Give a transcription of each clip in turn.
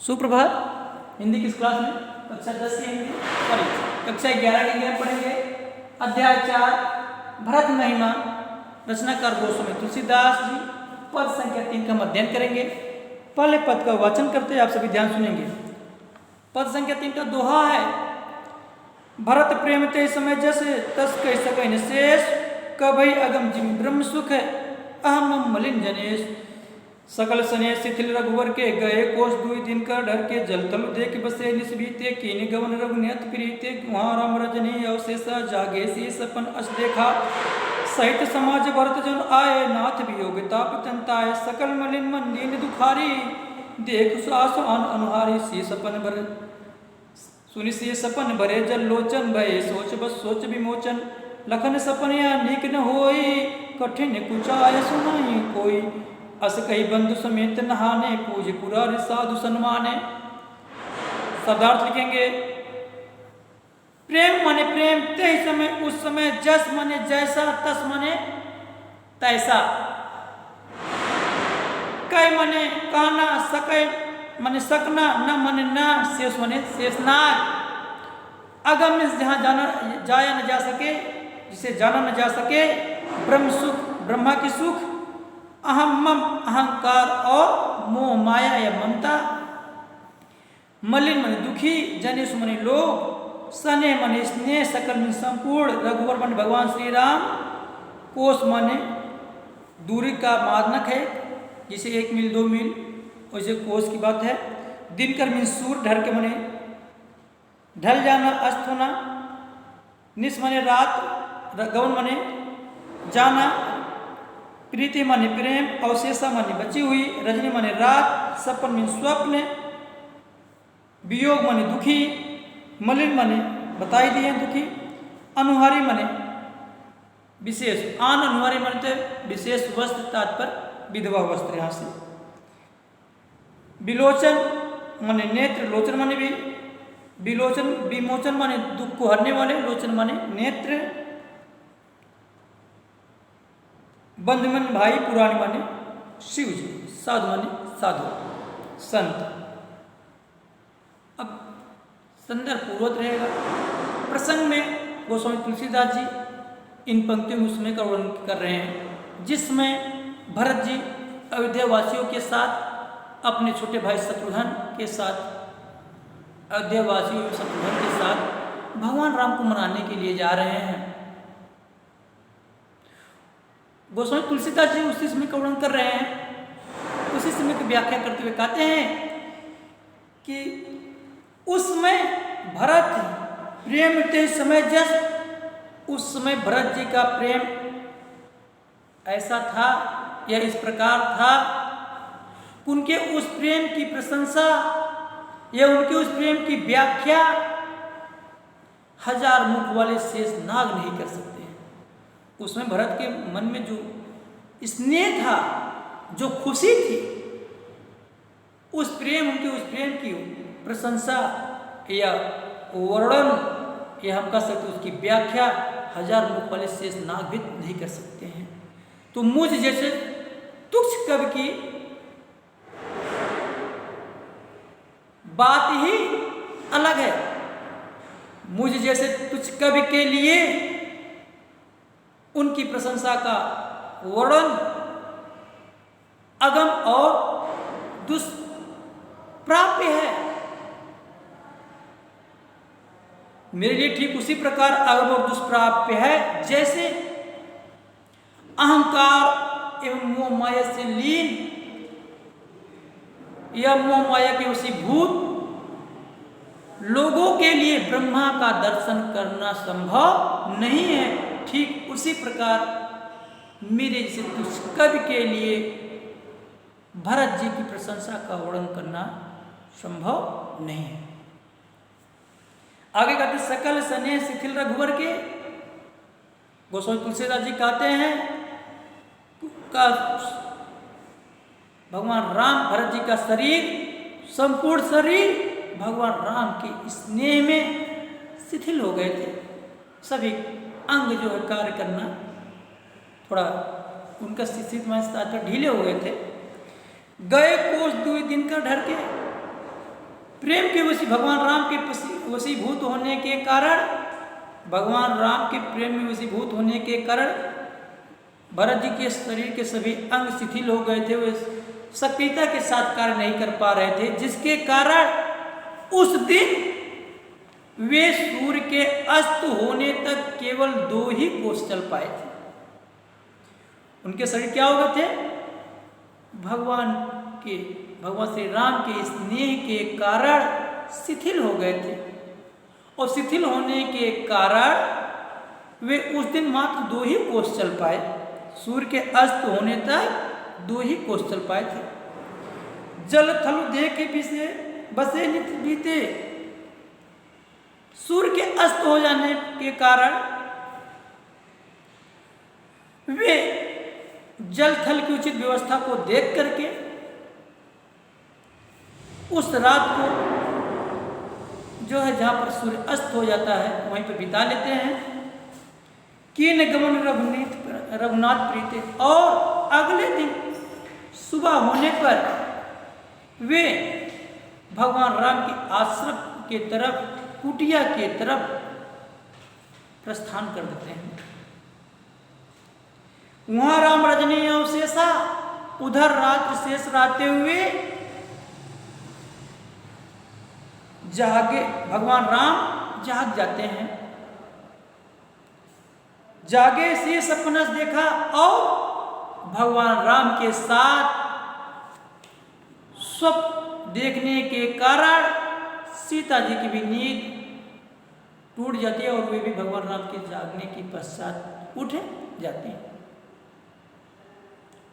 सुप्रभात। हिंदी किस क्लास में? कक्षा 10 की हिंदी, सॉरी कक्षा 11 की हम पढ़ेंगे। अध्याय 4 भरत महिमा, रचनाकार गोस्वामी तुलसीदास जी। पद संख्या 3 का हम अध्ययन करेंगे। पहले पद का वाचन करते आप सभी ध्यान सुनेंगे। पद संख्या 3 का दोहा है। भरत प्रेम ते समय जैसे तस कह सकै निशेष, कभई अगम जिम ब्रह्म सुख है अहम मलिन जनेश। सकल सने शिथिल रघुवर के गए कोष दुई दिन का डर के जल तलु देख बसे निस्बीते कीन गवन रघुनियत प्रीते वहाँ राम रजनी अवशेषा जागे सी सपन अस देखा। सहित समाज भरत जन आए नाथ वियोग ताप तंताए, सकल मलिन मन दीन दुखारी देख सास आन अनुहारी। सी सपन भर सुनि सी सपन भरे जल लोचन भय सोच बस सोच विमोचन। लखन सपन या नीक न होई कठिन कुचाय सुनाई कोई। अस कही बंधु समेत नहाने पूज पुरारी साधु सन्माने। शब्दार्थ लिखेंगे। प्रेम माने प्रेम ते समय उस समय, जस माने जैसा, तस माने तैसा, कई माने कहना, सकै माने सकना, न माने न, शेष माने शेषनाग। अगम जहाँ जाना जाया न जा सके, जिसे जाना न जा सके। ब्रह्म सुख ब्रह्मा की सुख। अहम मम अहंकार और मोह माया या ममता। मलिन माने दुखी, जनेश माने लोग, सने माने स्नेह, सकल माने संपूर्ण, रघुवर माने भगवान श्री राम, कोस माने दूरी का मानक है, जिसे 1 मील 2 मील वैसे कोस की बात है। दिनकर मीन सूर्य, ढर के माने ढल जाना, अस्त होना। निस माने रात, गवन माने जाना, प्रीति माने प्रेम, अवशेषा माने बची हुई, रजनी माने रात, सपन माने स्वप्न, वियोग माने दुखी, मलिन माने बताई दिए दुखी, अनुहारी माने विशेष, आन अनुहारी माने विशेष वस्त्र, तात्पर्य विधवा वस्त्र। यहाँ से विलोचन माने नेत्र, लोचन माने भी विलोचन, विमोचन माने दुख को हरने वाले, लोचन माने नेत्र। बंधु मन भाई, पुराणी माने शिव जी, साधु माने साधु संत। अब संदर्भ पूर्वत रहेगा। प्रसंग में गोस्वामी तुलसीदास जी इन पंक्तियों में उसमें का वर्णन कर रहे हैं, जिसमें भरत जी अयोध्या वासियों के साथ, अपने छोटे भाई शत्रुघ्न के साथ, अयोध्या वासियों शत्रुघ्न के साथ भगवान राम को मनाने के लिए जा रहे हैं। गोस्वामी तुलसीदास जी उसी समय का वर्णन कर रहे हैं। उसी समय की व्याख्या करते हुए कहते हैं कि उसमें भरत प्रेम ते समय जस, उस समय भरत जी का प्रेम ऐसा था या इस प्रकार था, उनके उस प्रेम की प्रशंसा या उनके उस प्रेम की व्याख्या 1000 मुख वाले शेष नाग नहीं कर सकते। उसमें भरत के मन में जो स्नेह था, जो खुशी थी, उस प्रेम, उनके उस प्रेम की प्रशंसा या वर्णन या हम कह सकते उसकी व्याख्या 1000 मुख वाले शेष नाग भी नहीं कर सकते हैं। तो मुझ जैसे तुच्छ कवि की बात ही अलग है। मुझ जैसे तुच्छ कवि के लिए उनकी प्रशंसा का वर्णन अगम और दुष्प्राप्य है। मेरे लिए ठीक उसी प्रकार अगम और दुष्प्राप्य है जैसे अहंकार एवं मोह माया से लीन या मोह माया के वशीभूत लोगों के लिए ब्रह्मा का दर्शन करना संभव नहीं है। ठीक उसी प्रकार मेरे जैसे तुच्छ कवि के लिए भरत जी की प्रशंसा का वर्णन करना संभव नहीं है। आगे कहते सकल सने शिथिल रघुवर के, गोस्वामी तुलसीदास जी कहते हैं का भगवान राम, भरत जी का शरीर, संपूर्ण शरीर भगवान राम के स्नेह में शिथिल हो गए थे। सभी अंग जो है कार्य करना थोड़ा उनका स्थिति ढीले हो गए थे। गए कोष 2 दिन का ढर के, प्रेम के भगवान राम के वशीभूत होने के कारण, भगवान राम के प्रेम में वशीभूत होने के कारण भरत जी के शरीर के सभी अंग शिथिल हो गए थे, वे सक्रियता के साथ कार्य नहीं कर पा रहे थे, जिसके कारण उस दिन वे सूर्य के अस्त होने तक केवल 2 ही कोस चल पाए थे। उनके शरीर क्या हो गए थे? भगवान श्री राम के स्नेह के कारण शिथिल हो गए थे, और शिथिल होने के कारण वे उस दिन मात्र 2 ही कोस चल पाए। सूर्य के अस्त होने तक 2 ही कोस चल पाए थे। जल थल देह के विषय बसे नित्य बीते। सूर्य के अस्त हो जाने के कारण वे जल थल की उचित व्यवस्था को देख करके उस रात को जो है जहां पर सूर्य अस्त हो जाता है वहीं पर बिता लेते हैं। कीन गमन रघुनाथ प्रीते, और अगले दिन सुबह होने पर वे भगवान राम के आश्रम के तरफ, कुटिया के तरफ प्रस्थान कर देते हैं। वहां राम रजनी अवशेषा, उधर रात्रि शेष रहते हुए भगवान राम जाग जाते हैं। जागे से सपनस देखा, और भगवान राम के साथ स्वप्न देखने के कारण सीता जी की भी नींद टूट जाती है, और वे भी भगवान राम के जागने के पश्चात उठ जाती हैं।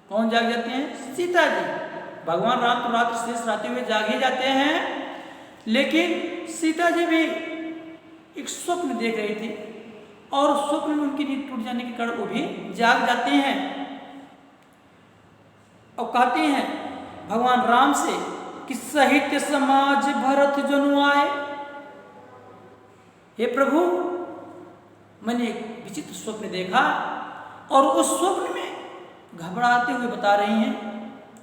कौन जाग जाते हैं? सीता जी। भगवान राम तो रात्रि शेष रहते हुए जाग ही जाते हैं, लेकिन सीता जी भी एक स्वप्न देख रही थी, और स्वप्न में उनकी नींद टूट जाने के कारण वो भी जाग जाते हैं, और कहते हैं भगवान राम से कि साहित्य समाज भरत जनु आए। हे प्रभु, मैंने एक विचित्र स्वप्न देखा, और उस स्वप्न में घबराते हुए बता रही हैं,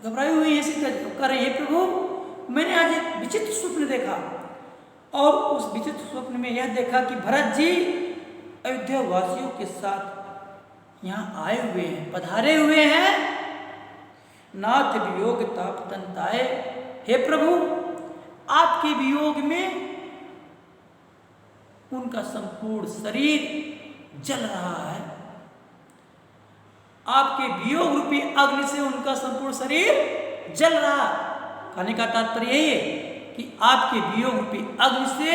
घबराई हुई है सीता जी, कह रही है प्रभु मैंने आज एक विचित्र स्वप्न देखा, और उस विचित्र स्वप्न में यह देखा कि भरत जी अयोध्या वासियों के साथ यहाँ आए हुए हैं, पधारे हुए हैं। नाथ वियोग ताप तंताए। हे प्रभु, आपके वियोग में उनका संपूर्ण शरीर जल रहा है। आपके वियोग रूपी अग्नि से उनका संपूर्ण शरीर जल रहा। कहने का तात्पर्य यही है कि आपके वियोग रूपी अग्नि से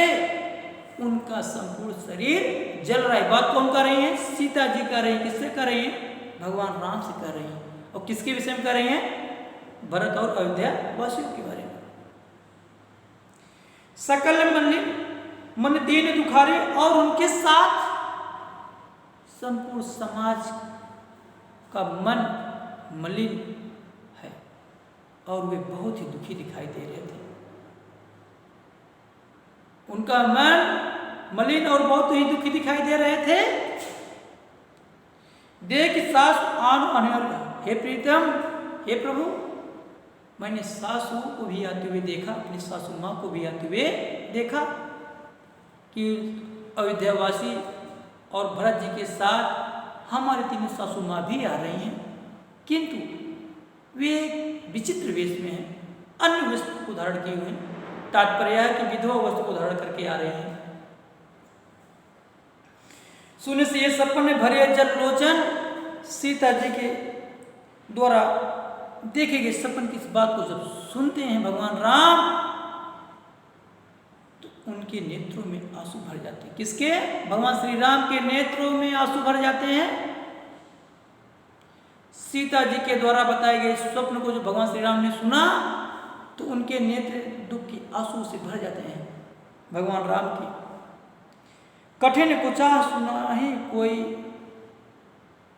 उनका संपूर्ण शरीर जल रहा है। बात कौन कर रही है? सीता जी कर रही है। किससे कर रही है? भगवान राम से कर रही है। और किसके विषय में कर रही है? भरत और अयोध्या वासियों के बारे में। सकल मन दीन दुखारे, और उनके साथ संपूर्ण समाज का मन मलिन है, और वे बहुत ही दुखी दिखाई दे रहे थे। उनका मन मलिन और बहुत ही दुखी दिखाई दे रहे थे। देख सास आन अनहर, हे प्रीतम, हे प्रभु, मैंने सासू को भी आते हुए देखा, अपनी सासू माँ को भी आते हुए देखा कि अयोध्यावासी और भरत जी के साथ हमारे 3 सासू माँ भी आ रही हैं, किंतु वे विचित्र वेश में हैं, अन्य वस्त्र को धारण किए हुए हैं। तात्पर्य है कि विधवा वस्त्र को धारण करके आ रहे हैं। सुन से ये सपन भरे जल लोचन, सीता जी के द्वारा देखे गए सपन की इस बात को जब सुनते हैं भगवान राम, तो उनके नेत्रों में आंसू भर जाते हैं। किसके? भगवान श्री राम के नेत्रों में आंसू भर जाते हैं। सीता जी के द्वारा बताए गए स्वप्न को जो भगवान श्री राम ने सुना, तो उनके नेत्र दुख की आंसू से भर जाते हैं। भगवान राम की कठिन कुचा सुना ही कोई,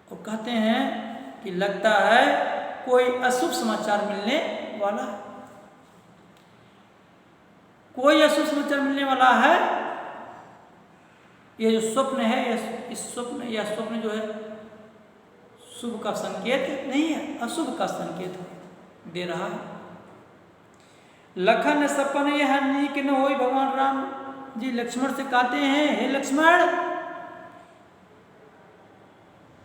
और कहते हैं कि लगता है कोई अशुभ समाचार मिलने वाला है, कोई अशुभ समाचार मिलने वाला है। ये जो स्वप्न है, इस स्वप्न या स्वप्न जो है शुभ का संकेत नहीं है, अशुभ का संकेत दे रहा है। लखन सपन यह नीक न होई। भगवान राम जी लक्ष्मण से कहते हैं, हे लक्ष्मण,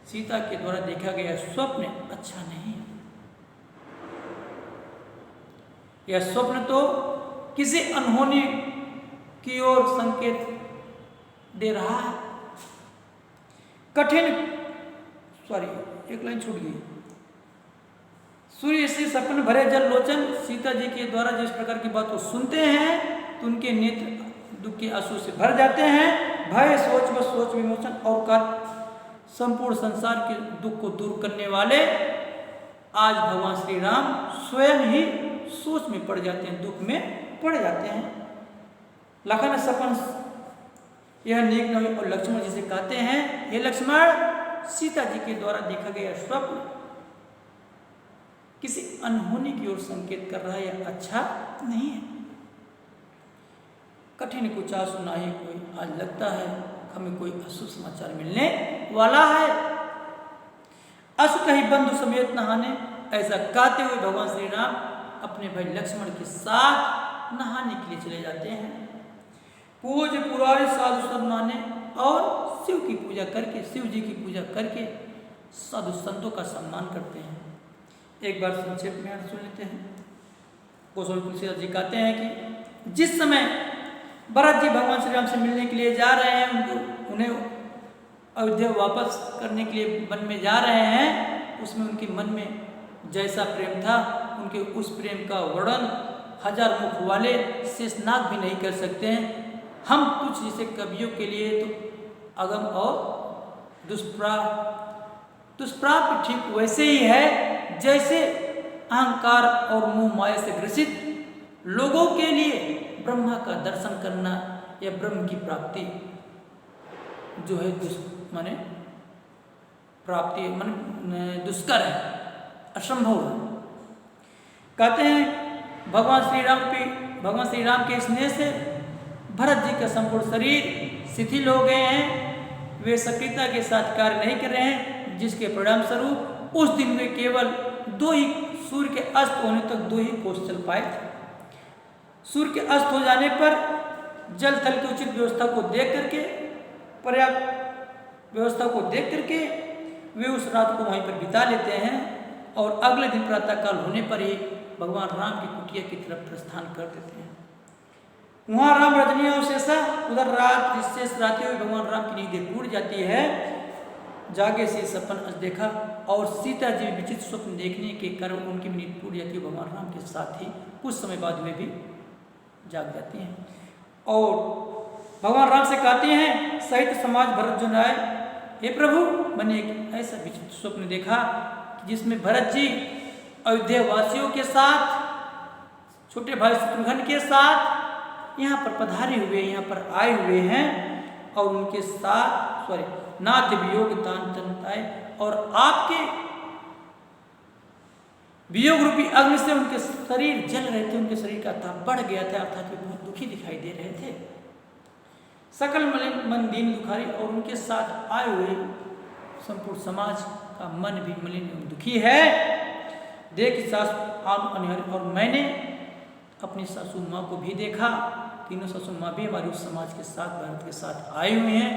सीता के द्वारा देखा गया स्वप्न अच्छा नहीं है। यह स्वप्न तो किसी अनहोनी की ओर संकेत दे रहा है। एक लाइन छूट गई। सूर्य से सपन भरे जल लोचन, सीता जी के द्वारा जिस प्रकार की बात को सुनते हैं तो उनके नेत्र दुख के आंसू से भर जाते हैं। भय सोच व सोच विमोचन और काल संपूर्ण संसार के दुख को दूर करने वाले आज भगवान श्री राम स्वयं ही सोच में पड़ जाते हैं, दुख में पड़ जाते हैं। लखन सपन यह नीक नहीं। और लक्ष्मण जी से कहते हैं, हे लक्ष्मण, सीता जी के द्वारा देखा गया स्वप्न किसी अनहोनी की ओर संकेत कर रहा है, यह अच्छा नहीं है। कठिन कुछ सुना है कोई, आज लगता है हमें कोई अशुभ समाचार मिलने वाला है। अस कहीं बंधु समेत नहाने, ऐसा कहते हुए भगवान श्री राम अपने भाई लक्ष्मण के साथ नहाने के लिए चले जाते हैं। पूज पुरारी साधु सब माने और शिव की पूजा करके, शिव जी की पूजा करके साधु संतों का सम्मान करते हैं। एक बार संक्षेप में सुन लेते हैं। गोस्वामी तुलसीदास जी कहते हैं कि जिस समय भरत जी भगवान श्री राम से मिलने के लिए जा रहे हैं, उन्हें अयोध्या वापस करने के लिए वन में जा रहे हैं, उसमें उनके मन में जैसा प्रेम था, उनके उस प्रेम का वर्णन हजार मुख वाले शेषनाग भी नहीं कर सकते हैं। हम कुछ जैसे कवियों के लिए तो अगम और दुष्प्राप्य ठीक वैसे ही है जैसे अहंकार और मोह माया से ग्रसित लोगों के लिए ब्रह्मा का दर्शन करना या ब्रह्म की प्राप्ति जो है माने प्राप्ति माने दुष्कर है, असंभव है। कहते हैं भगवान श्री राम के स्नेह से भरत जी का संपूर्ण शरीर शिथिल हो गए हैं। वे सक्रियता के साथ कार्य नहीं कर रहे हैं, जिसके परिणाम स्वरूप उस दिन वे केवल सूर्य के अस्त होने तक 2 ही कोस चल पाए थे। सूर्य के अस्त हो जाने पर जल थल की उचित व्यवस्था को देख करके, पर्याप्त व्यवस्था को देख करके वे उस रात को वहीं पर बिता लेते हैं और अगले दिन प्रातःकाल होने पर ही भगवान राम की कुटिया की तरफ प्रस्थान कर देते हैं। वहाँ राम रजनिया अवशेषा, उधर रात निशेष रात हुए भगवान राम की नींद टूट जाती है। जागे से सपन देखा और सीता जी विचित्र स्वप्न देखने के कारण उनकी नींद टूट जाती है। भगवान राम के साथ ही कुछ समय बाद वे भी जाग जाती हैं और भगवान राम से कहते हैं, सहित समाज भरत जो आए, हे प्रभु, मैंने एक ऐसा विचित्र स्वप्न देखा जिसमें भरत जी अयोध्या वासियों के साथ, छोटे भाई शत्रुघ्न के साथ यहाँ पर पधारे हुए, यहाँ पर आए हुए हैं और उनके साथ नाथ वियोग तान तनताए और आपके वियोग रूपी अग्नि से उनके शरीर जल रहे थे, उनके शरीर का ताप बढ़ गया था, अर्थात वे बहुत दुखी दिखाई दे रहे थे। सकल मन दीन दुखारी और उनके साथ आए हुए संपूर्ण समाज का मन भी मलिन एवं दुखी है। देख सास अनिहर, और मैंने अपनी सासू माँ को भी देखा। तीनों सासू माँ भी हमारे उस समाज के साथ, भारत के साथ आए हुए हैं,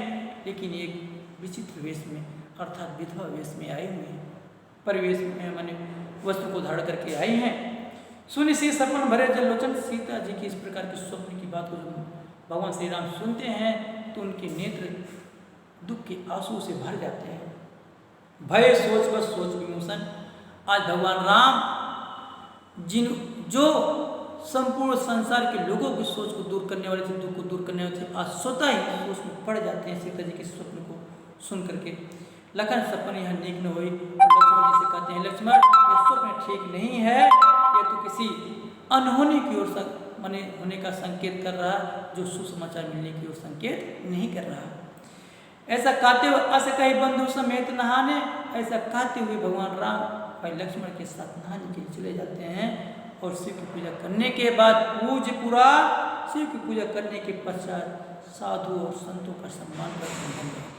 लेकिन एक विचित्र वेश में अर्थात विधवा वेश में आए हुए हैं, परिवेश में माने वस्त्र को धारण करके आई हैं। सुनि सी सपन भरे जल लोचन, सीता जी की इस प्रकार की स्वप्न की बात को जब भगवान श्री राम सुनते हैं तो उनके नेत्र दुख के आंसू से भर जाते हैं। भय सोच बस सोच विमोचन, आज भगवान राम जो संपूर्ण संसार के लोगों की सोच को दूर करने वाले थे, दुख को दूर करने वाले थे, आज स्वतः ही सोच में पड़ जाते हैं सीता जी के स्वप्न को सुन करके। लखन सपन यह नीक न हुई, लक्ष्मण जी से कहते हैं, लक्ष्मण, यह स्वप्न ठीक नहीं है, यह तो किसी अनहोनी की ओर मने होने का संकेत कर रहा, जो सुसमाचार मिलने की ओर संकेत नहीं कर रहा। ऐसा कहते हुए अस कहीं बंधु समेत नहाने, ऐसा कहते हुए भगवान राम भाई लक्ष्मण के साथ नहाने के लिए चले जाते हैं और शिव की पूजा करने के बाद शिव की पूजा करने के पश्चात साधु और संतों का सम्मान करते हैं।